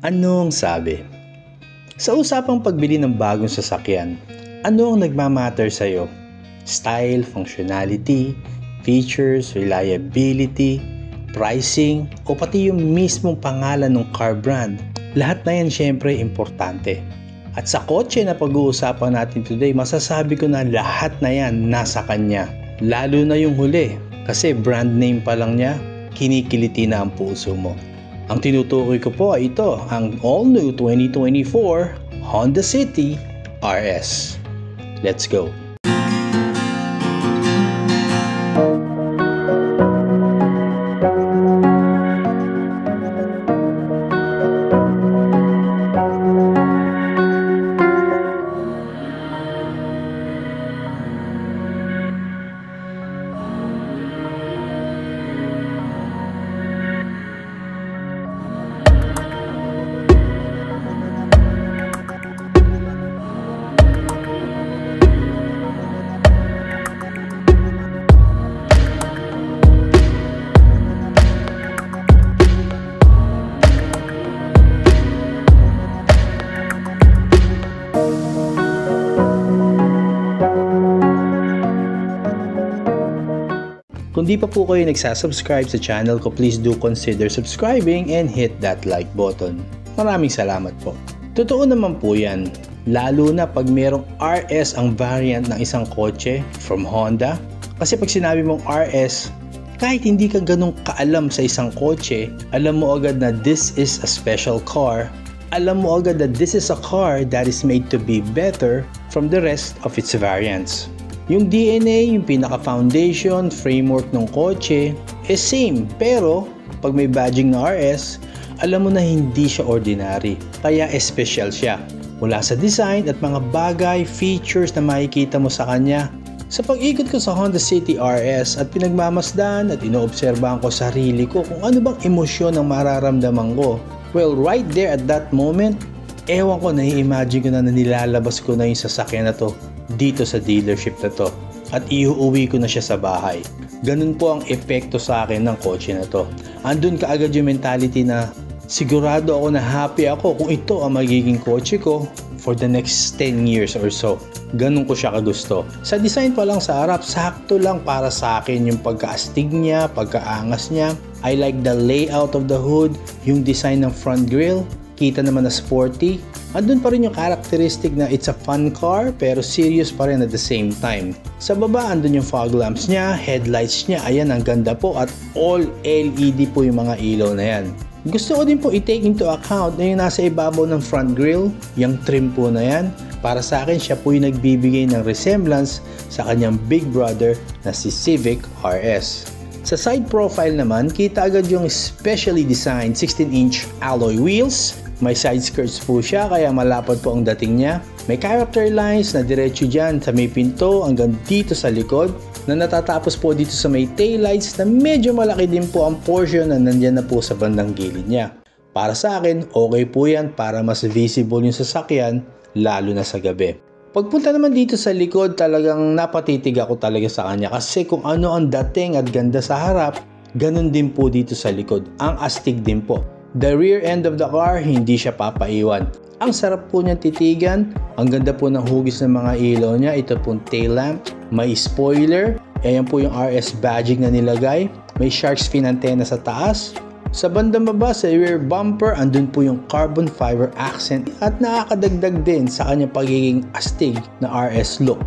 Ano ang sabi? Sa usapang pagbili ng bagong sasakyan, ano ang nagmamatter sa'yo? Style, functionality, features, reliability, pricing, o pati yung mismong pangalan ng car brand? Lahat na yan syempre importante. At sa kotse na pag-uusapan natin today, masasabi ko na lahat na yan nasa kanya. Lalo na yung huli, kasi brand name pa lang niya, kinikiliti na ang puso mo. Ang tinutukoy ko po ay ito, ang all-new 2024 Honda City RS. Let's go! Kung di pa po kayo nagsasubscribe sa channel ko, please do consider subscribing and hit that like button. Maraming salamat po. Totoo naman po yan, lalo na pag merong RS ang variant ng isang kotse from Honda. Kasi pag sinabi mong RS, kahit hindi ka ganun kaalam sa isang kotse, alam mo agad na this is a special car. Alam mo agad that this is a car that is made to be better from the rest of its variants. Yung DNA, yung pinaka-foundation, framework ng kotse, is same. Pero, pag may badging na RS, alam mo na hindi siya ordinary. Kaya special siya. Mula sa design at mga bagay, features na makikita mo sa kanya. Sa pag-ikot ko sa Honda City RS at pinagmamasdan at inoobserbahan ko sarili ko kung ano bang emosyon ang mararamdaman ko. Well, right there at that moment, ewan ko, nai-imagine ko na nilalabas ko na yung sasakyan na to dito sa dealership na to at iuuwi ko na siya sa bahay. Ganun po ang epekto sa akin ng kotse na to. Andun kaagad yung mentality na sigurado ako na happy ako kung ito ang magiging kotse ko for the next 10 years or so. Ganun ko siya kagusto. Sa design pa lang sa harap, sakto lang para sa akin yung pagkaastig niya, pagkaangas niya. I like the layout of the hood, yung design ng front grille. Kita naman na sporty. Andun pa rin yung characteristic na it's a fun car pero serious pa rin at the same time. Sa baba, andun yung fog lamps niya, headlights niya, ayan ang ganda po at all LED po yung mga ilaw na yan. Gusto ko din po i-take into account na yung nasa ibabaw ng front grille, yung trim po na yan. Para sa akin, siya po yung nagbibigay ng resemblance sa kanyang big brother na si Civic RS. Sa side profile naman, kita agad yung specially designed 16-inch alloy wheels. May side skirts po siya kaya malapad po ang dating niya. May character lines na diretso dyan sa may pinto hanggang dito sa likod na natatapos po dito sa may taillights na medyo malaki din po ang portion na nandyan na po sa bandang gilid niya. Para sa akin, okay po yan para mas visible yung sasakyan lalo na sa gabi. Pagpunta naman dito sa likod, talagang napatitig ako talaga sa kanya kasi kung ano ang dating at ganda sa harap, ganun din po dito sa likod. Ang astig din po. The rear end of the car, hindi siya papaiwan. Ang sarap po niyang titigan. Ang ganda po ng hugis ng mga ilaw niya. Ito pong tail lamp. May spoiler. Ayan po yung RS badging na nilagay. May shark's fin antenna sa taas. Sa bandang baba, sa rear bumper, andun po yung carbon fiber accent at nakakadagdag din sa kanyang pagiging astig na RS look.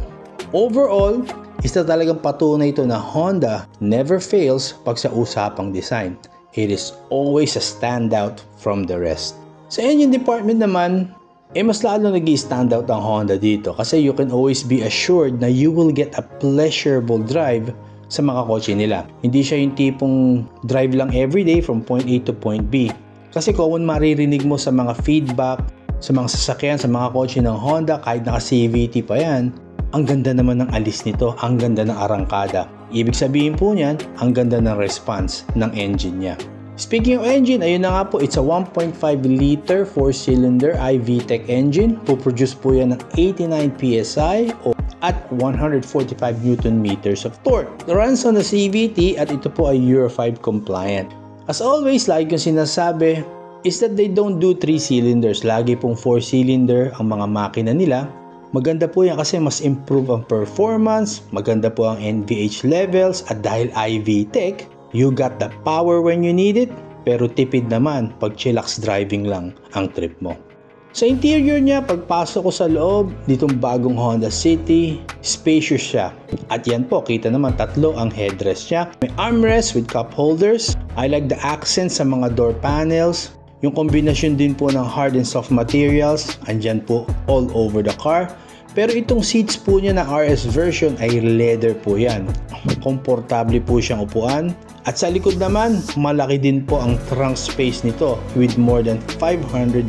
Overall, isa talagang patunay ito na Honda never fails pag sa usapang design. It is always a standout from the rest. Sa engine department naman, mas lalo nag-i-stand out ang Honda dito kasi you can always be assured na you will get a pleasurable drive sa mga kotse nila. Hindi siya yung tipong drive lang everyday from point A to point B. Kasi kung maririnig mo sa mga feedback, sa mga sasakyan, sa mga kotse ng Honda, kahit naka CVT pa yan, ang ganda naman ng alis nito, ang ganda ng arangkada. Ibig sabihin po niyan, ang ganda ng response ng engine niya. Speaking of engine, ayun na nga po, it's a 1.5 liter 4-cylinder iVTEC engine. Puproduce po yan ng 89 PSI at 145 Newton meters of torque. Runs on the CVT at ito po ay Euro 5 compliant. As always, like yung sinasabi, is that they don't do 3 cylinders. Lagi pong 4 cylinder ang mga makina nila. Maganda po yan kasi mas improve ang performance, maganda po ang NVH levels, at dahil IV tech, you got the power when you need it, pero tipid naman pag chillax driving lang ang trip mo. Sa interior niya, pagpasok ko sa loob, ditong bagong Honda City, spacious siya. At yan po, kita naman tatlo ang headrest niya. May armrest with cup holders. I like the accents sa mga door panels. Yung kombinasyon din po ng hard and soft materials, andyan po all over the car. Pero itong seats po niya na RS version ay leather po yan. Komportable po siyang upuan. At sa likod naman, malaki din po ang trunk space nito with more than 500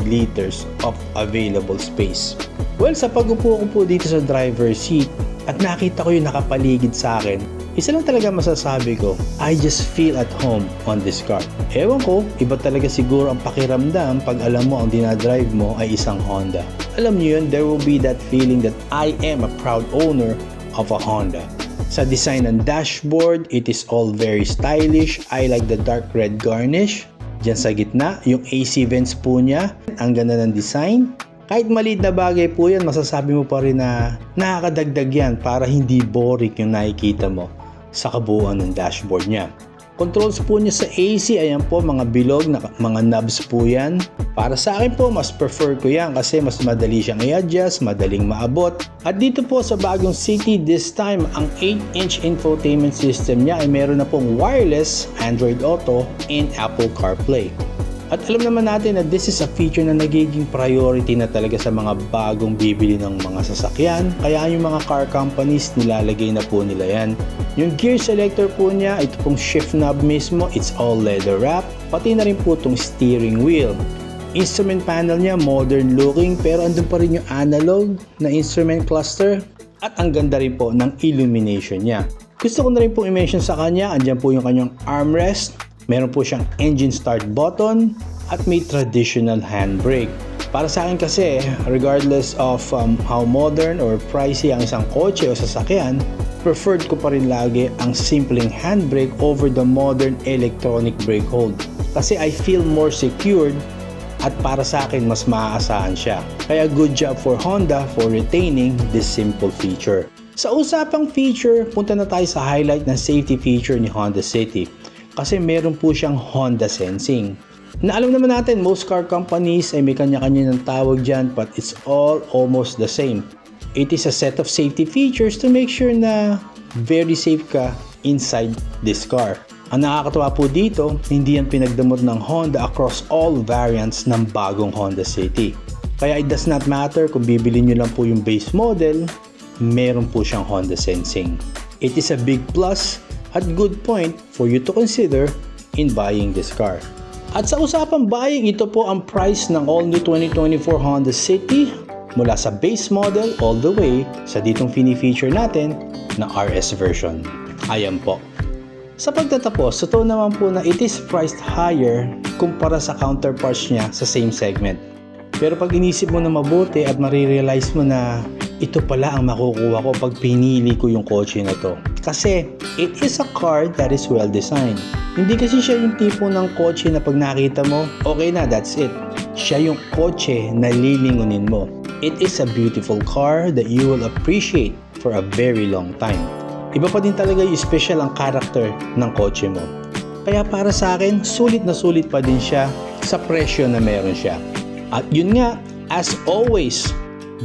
liters of available space. Well, sa pag-upo ko po dito sa driver's seat at nakita ko yung nakapaligid sa akin, isa lang talaga masasabi ko, I just feel at home on this car. Ewan ko, iba talaga siguro ang pakiramdam pag alam mo ang dinadrive mo ay isang Honda. Alam niyo yun, there will be that feeling that I am a proud owner of a Honda. Sa design ng dashboard, it is all very stylish. I like the dark red garnish. Diyan sa gitna, yung AC vents po niya, ang ganda ng design. Kahit maliit na bagay po yan, masasabi mo pa rin na nakakadagdag yan para hindi boring yung nakikita mo sa kabuuan ng dashboard niya. Controls po niya sa AC, ayan po, mga bilog na mga knobs po yan. Para sa akin po, mas prefer ko yan kasi mas madali siyang i-adjust, madaling maabot. At dito po sa bagong City, this time, ang 8-inch infotainment system niya ay meron na pong wireless, Android Auto, and Apple CarPlay. At alam naman natin na this is a feature na nagiging priority na talaga sa mga bagong bibili ng mga sasakyan. Kaya yung mga car companies, nilalagay na po nila yan. Yung gear selector po niya, ito pong shift knob mismo, it's all leather wrap. Pati na rin po itong steering wheel. Instrument panel niya, modern looking, pero andun pa rin yung analog na instrument cluster. At ang ganda rin po ng illumination niya. Gusto ko na rin pong i-mention sa kanya, andyan po yung kanyang armrest. Meron po siyang engine start button at may traditional handbrake. Para sa akin kasi, regardless of how modern or pricey ang isang kotse o sasakyan, preferred ko pa rin lagi ang simpleng handbrake over the modern electronic brake hold. Kasi I feel more secured at para sa akin mas maaasahan siya. Kaya good job for Honda for retaining this simple feature. Sa usapang feature, punta na tayo sa highlight ng safety feature ni Honda City. Kasi meron po siyang Honda Sensing. Na alam naman natin, most car companies ay may kanya-kanya ng tawag dyan, but it's all almost the same. It is a set of safety features to make sure na very safe ka inside this car. Ang nakakatawa po dito, hindi yan pinagdamot ng Honda across all variants ng bagong Honda City. Kaya it does not matter kung bibili nyo lang po yung base model, meron po siyang Honda Sensing. It is a big plus at good point for you to consider in buying this car. At sa usapang buying, ito po ang price ng all-new 2024 Honda City mula sa base model all the way sa ditong fini-feature natin na RS version. Ayan po. Sa pagtatapos, totoo naman po na it is priced higher kumpara sa counterparts niya sa same segment. Pero pag inisip mo na mabuti at marirealize mo na ito pala ang makukuha ko pag pinili ko yung kotse na to. Kasi it is a car that is well designed. Hindi kasi siya yung tipo ng kotse na pag nakita mo, okay na, that's it. Siya yung kotse na lilingunin mo. It is a beautiful car that you will appreciate for a very long time. Iba pa din talaga yung special ang character ng kotse mo. Kaya para sa akin, sulit na sulit pa din siya sa presyo na meron siya. At yun nga, as always,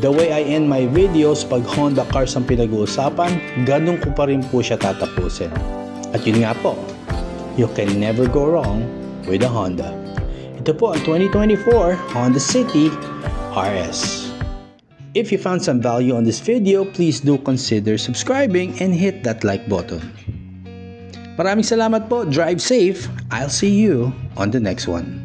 the way I end my videos pag Honda cars ang pinag-uusapan, ganun ko pa rin po siya tatapusin. At yun nga po, you can never go wrong with a Honda. Ito po ang 2024 Honda City RS. If you found some value on this video, please do consider subscribing and hit that like button. Maraming salamat po. Drive safe. I'll see you on the next one.